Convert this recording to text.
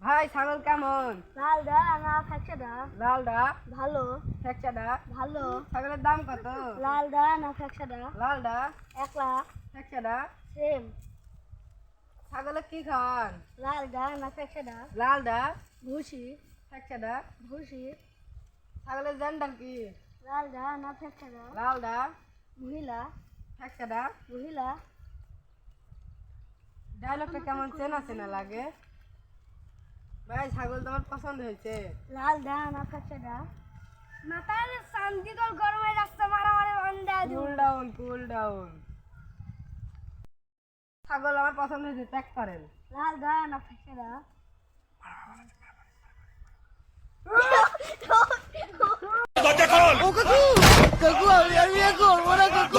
ভাই ছাগল কেমন? লালডা না ফ্যাকচাডা? লালডা ভালো। ফ্যাকচাডা ভালো। ছাগলের দাম কত? লালডা না ফ্যাকচাডা? লালডা 1 লাখ। ফ্যাকচাডা সেম। ছাগলে কি খান? লালডা না ফ্যাকচাডা? লালডা ভুসি। ফ্যাকচাডা ভুসি। ছাগলের জেন্ডার কি? লালডা না ফ্যাকচাডা? লালডা মহিলা। ফ্যাকচাডা মহিলা। ডায়লগটা কেমন চেনা চেনা লাগে? ভাই ছাগল তোমার পছন্দ হয়েছে? লালডা না ফ্যাকচাডা? মাথার সান্দিগল গরমে রাস্তা মারামারি বান্দা কুল ডাউন কুল ডাউন। ছাগল আমার পছন্দ হয়েছে, ত্যাগ করেন। লালডা না ফ্যাকচাডা? কাকু আমি আর বিয়ে করবো না কাকু।